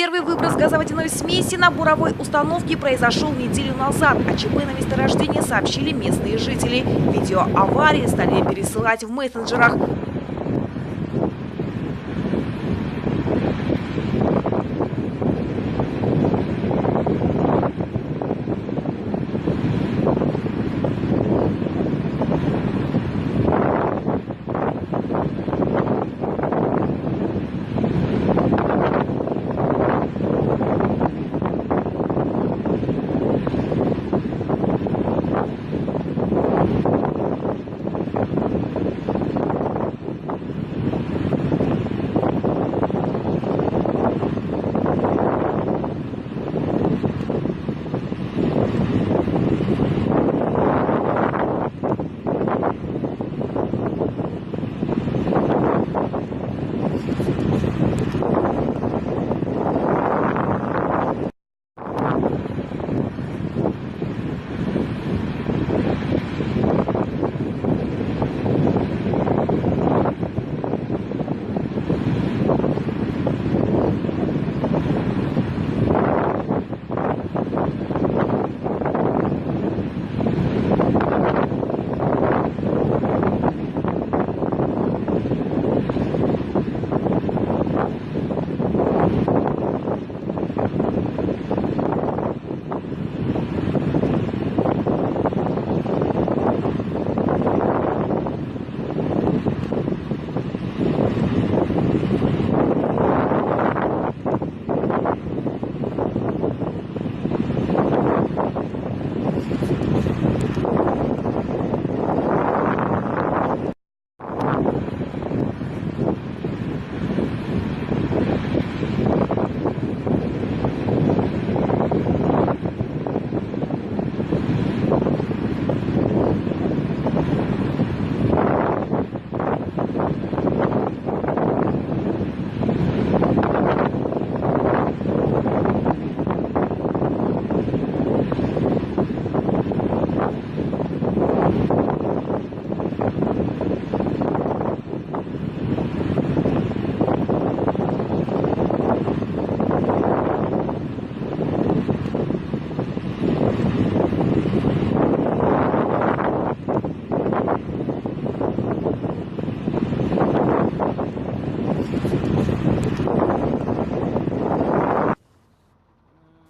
Первый выброс газоводяной смеси на буровой установке произошел неделю назад. О ЧП на месторождении сообщили местные жители. Видео аварии стали пересылать в мессенджерах.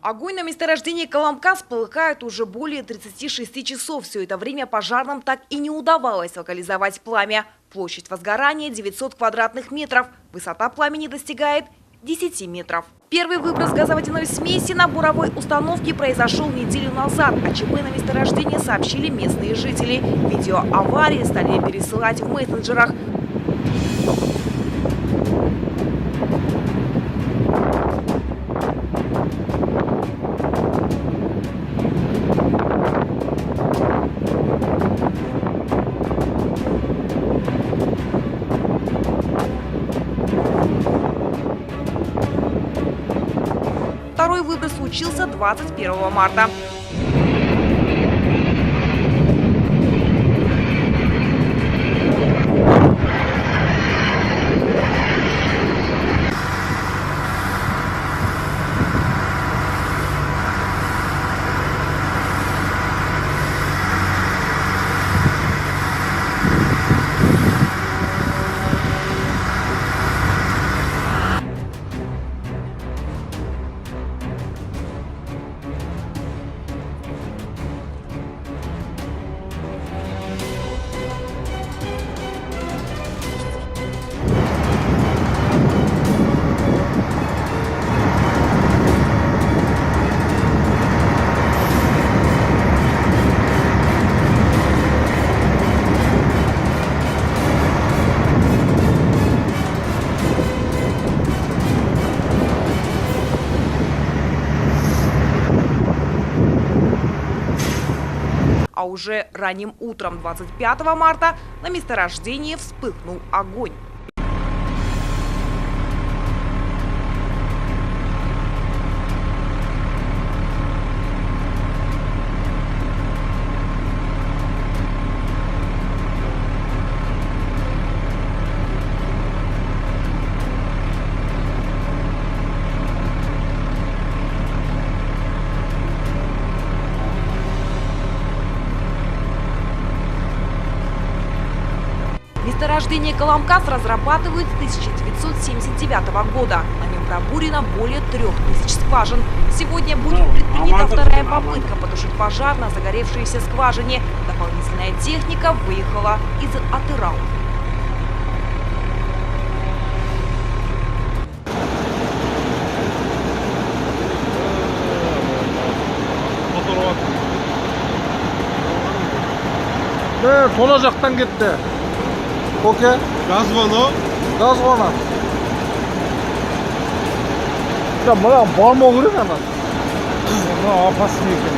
Огонь на месторождении Коломкас полыхает уже более 36 часов. Все это время пожарным так и не удавалось локализовать пламя. Площадь возгорания 900 квадратных метров. Высота пламени достигает 10 метров. Первый выброс газоводяной смеси на буровой установке произошел неделю назад. О ЧП на месторождении сообщили местные жители. Видео аварии стали пересылать в мессенджерах. Второй выброс случился 21 марта. А уже ранним утром 25 марта на месторождении вспыхнул огонь. Месторождение Каламкас разрабатывают с 1979 года. На нем пробурено более 3000 скважин. Сегодня будет предпринята вторая попытка потушить пожар на загоревшейся скважине. Дополнительная техника выехала из Атырау. Sola жақтан кетті. Оке? Gaz vano. Gaz vana. Ya mına barmağı керек ана. Mına apasını eкен.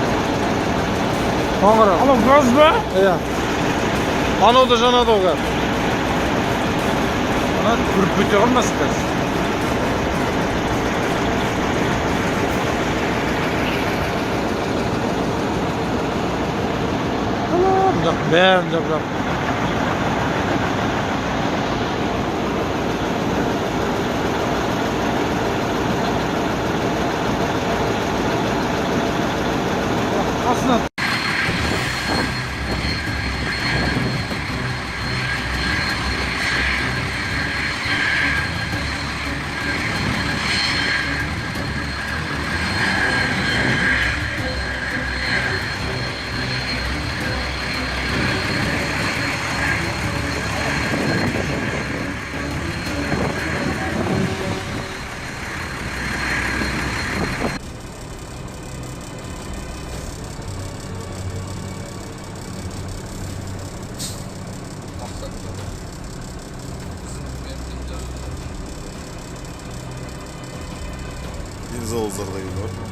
Қаңырап. Ama gaz mı? Иә. Анау да жанады о газ. Ana kürpütü olmaz gaz. Бәрін жап-жап. Aslında Дензаулзарда келіп отыр.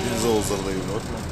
Дензаулзарда келіп отыр.